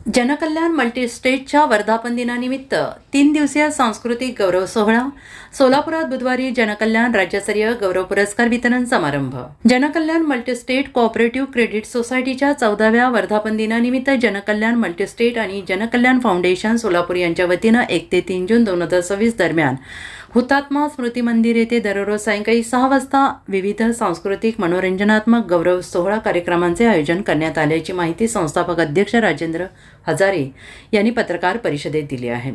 जनकल्याण मल्टीस्टेटच्या वर्धापन दिनानिमित्त 3 दिवसीय सांस्कृतिक गौरव सोहळा सोलापुरात बुधवारी जनकल्याण राज्यस्तरीय गौरव पुरस्कार वितरण समारंभ. जनकल्याण मल्टीस्टेट कोऑपरेटिव्ह क्रेडिट सोसायटीच्या 14व्या वर्धापन दिनानिमित्त जनकल्याण मल्टीस्टेट आणि जनकल्याण फाउंडेशन सोलापूर यांच्या वतीनं 1 ते 3 जून 2026 दरम्यान हुतात्मा स्मृती मंदिर येथे दररोज सायंकाळी 6 वाजता विविध सांस्कृतिक मनोरंजनात्मक गौरव सोहळा कार्यक्रमांचे आयोजन करण्यात आल्याची माहिती संस्थापक अध्यक्ष राजेंद्र हजारे यांनी पत्रकार परिषदेत दिली आहे.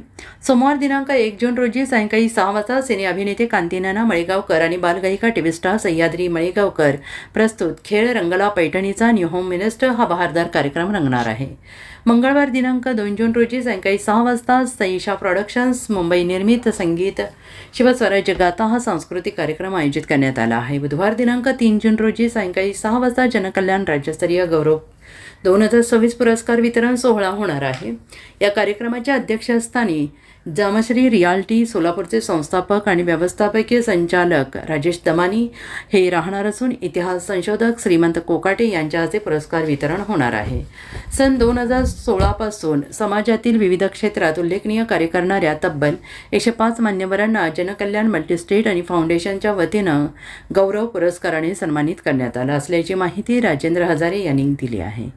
सोमवार दिनांक 1 जून रोजी सायंकाळी 6 वाजता सिने अभिनेते कांतीनाना मळेगावकर आणि बालगायिका टीव्ही स्टार सह्याद्री मळेगावकर प्रस्तुत खेळ रंगला पैठणीचा न्यू होम मिनिस्टर हा बहारदार कार्यक्रम रंगणार आहे. मंगळवार दिनांक 2 जून रोजी सायंकाळी 6 वाजता सईशा प्रोडक्शन्स मुंबई निर्मित संगीत शिवस्वराज्य गाथा हा सांस्कृतिक कार्यक्रम आयोजित करण्यात आला आहे. बुधवार दिनांक 3 जून रोजी सायंकाळी 6 वाजता जनकल्याण राज्यस्तरीय गौरव 2026 पुरस्कार वितरण सोहळा होणार आहे. या कार्यक्रमाच्या अध्यक्षस्थानी जामश्री रियाल्टी सोलापूरचे संस्थापक आणि व्यवस्थापकीय संचालक राजेश दमानी हे राहणार असून इतिहास संशोधक श्रीमंत कोकाटे यांच्या हस्ते पुरस्कार वितरण होणार आहे. सन 2016 पासून समाजातील विविध क्षेत्रात उल्लेखनीय कार्य करणाऱ्या तब्बल 105 मान्यवरांना जनकल्याण मल्टीस्टेट आणि फाउंडेशनच्या वतीनं गौरव पुरस्काराने सन्मानित करण्यात आलं असल्याची माहिती राजेंद्र हजारे यांनी दिली आहे.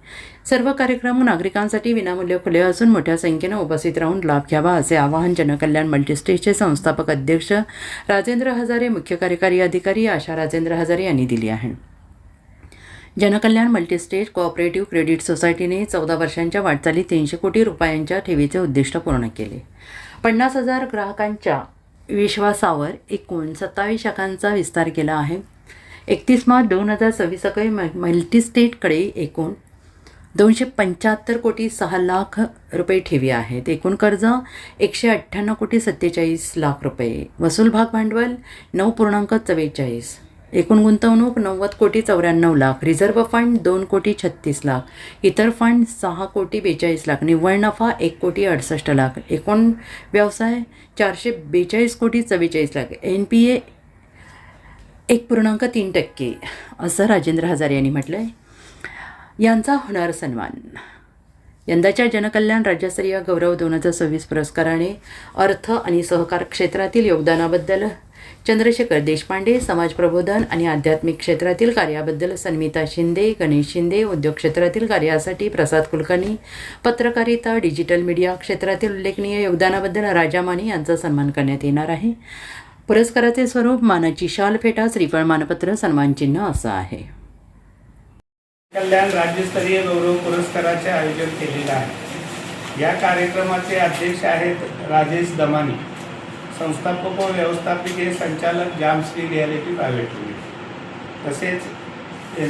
सर्व कार्यक्रम नागरिकांसाठी विनामूल्य खुले असून मोठ्या संख्येने उपस्थित राहून लाभ घ्यावा असे आवाहन जनकल्याण मल्टीस्टेटचे संस्थापक अध्यक्ष राजेंद्र हजारे, मुख्य कार्यकारी अधिकारी आशा राजेंद्र हजारे यांनी दिली आहे. जनकल्याण मल्टीस्टेट कोऑपरेटिव्ह क्रेडिट सोसायटीने 14 वर्षांच्या वाटचालीत 300 कोटी रुपयांच्या ठेवीचे उद्दिष्ट पूर्ण केले. 50,000 ग्राहकांच्या विश्वासावर एकूण 27 शाखांचा विस्तार केला आहे. 31 मार्च 2026 सकाळी मल्टीस्टेटकडे एकूण 275 कोटी 6 लाख रुपये ठेवी आहेत. एकूण कर्ज 198 कोटी 47 लाख रुपये. वसूल भाग भांडवल 9.44. एकूण गुंतवणूक 90 कोटी 94 लाख. रिझर्व्ह फंड 2 कोटी 36 लाख. इतर फंड 6 कोटी 42 लाख. निव्वळ नफा 1 कोटी 68 लाख. एकूण व्यवसाय 442 कोटी 44 लाख. NPA 1.3% असं राजेंद्र हजारे यांनी म्हटलं आहे. यांचा होणार सन्मान. यंदाच्या जनकल्याण राज्यस्तरीय गौरव 2026 पुरस्काराने अर्थ आणि सहकार क्षेत्रातील योगदानाबद्दल चंद्रशेखर देशपांडे, समाज प्रबोधन आणि आध्यात्मिक क्षेत्रातील कार्याबद्दल सन्मिता शिंदे, गणेश शिंदे, उद्योग क्षेत्रातील कार्यासाठी प्रसाद कुलकर्णी, पत्रकारिता डिजिटल मीडिया क्षेत्रातील उल्लेखनीय योगदानाबद्दल राजा माने यांचा सन्मान करण्यात येणार आहे. पुरस्काराचे स्वरूप मानाची शाल, फेटा, श्रीफळ, मानपत्र, सन्मानचिन्ह असं आहे. कल्याण राज्यस्तरीय गौरव पुरस्काराचे आयोजन केलेले आहे. या कार्यक्रमाचे अध्यक्ष आहेत राजेश दमानी, संस्थापक व व्यवस्थापकीय संचालक जामश्री रियालिटी प्रायव्हेट लिमिटेड. तसेच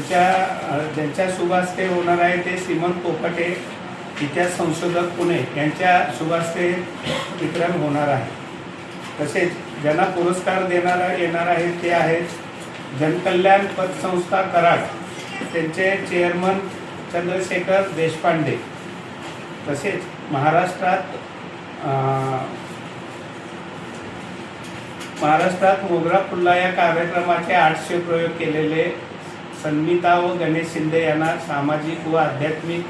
ज्यांच्या शुभास्ते होणार आहे ते श्रीमंत कोकाटे, इतिहास संशोधक पुणे यांच्या शुभास्ते वितरण होणार आहे. तसेच ज्यांना पुरस्कार येणार आहेत ते आहेत जनकल्याण पतसंस्था कराड, त्यांचे चेअरमन चंद्रशेखर देशपांडे. तसेच महाराष्ट्रात मोगरा फुलला या कार्यक्रमाचे 800 प्रयोग केलेले सन्मिता व गणेश शिंदे यांना सामाजिक व आध्यात्मिक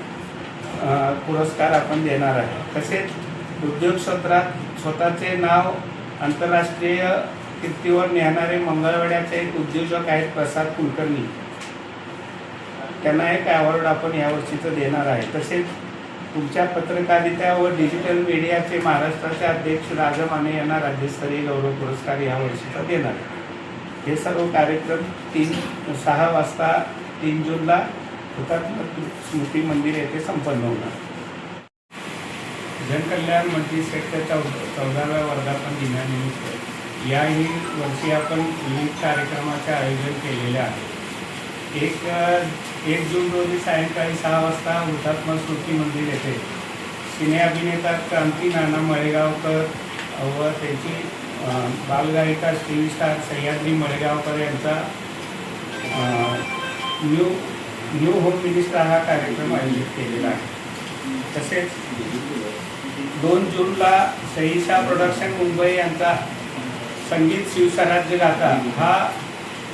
पुरस्कार आपण देणार आहे. तसेच उद्योग क्षेत्रात स्वतःचे नाव आंतरराष्ट्रीय कीर्तीवर नेणारे मंगळवेढ्याचे एक उद्योजक आहेत प्रसाद कुलकर्णी, त्यांना एक अवॉर्ड आपण यावर्षीचं देणार आहे. तसेच तुमच्या पत्रकारिता व डिजिटल मीडियाचे महाराष्ट्राचे अध्यक्ष राजा माने यांना राज्यस्तरीय गौरव पुरस्कार यावर्षीचा देणार आहे. हे सर्व कार्यक्रम 6 वाजता 3 जूनला हुतात्मा स्मृती मंदिर येथे संपन्न होणार. जनकल्याण मल्टीस्टेटच्या 14व्या वर्धापन दिनानिमित्त याही वर्षी आपण विविध कार्यक्रमाचे आयोजन केलेले आहे. 1 जून रोजी सायंकाळी 6 वाजता हुतात्मा स्मृती मंदिर येथे सिने अभिनेता कांतीनाना मळेगावकर व त्यांची बालगायिका टीव्ही स्टार सह्याद्री मळेगावकर यांचा न्यू होम मिनिस्टर हा कार्यक्रम आयोजित केलेला आहे. तसेच 2 जूनला सईशा प्रोडक्शन मुंबई यांचा संगीत शिवस्वराज्य गाथा हा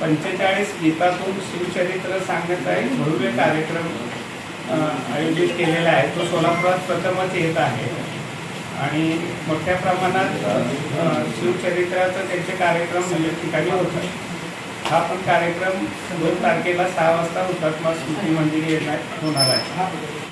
45 गीतातून शिवचरित्र सांगण्याचा एक भव्य कार्यक्रम आयोजित केलेला आहे तो सोलापुरात प्रथमच येत आहे आणि मोठ्या प्रमाणात शिवचरित्राचं त्यांचे कार्यक्रम विविध ठिकाणी होतात. हा पण कार्यक्रम 2 तारखेला 6 वाजता हुतात्मा स्मृती मंदिर येणार होणार आहे.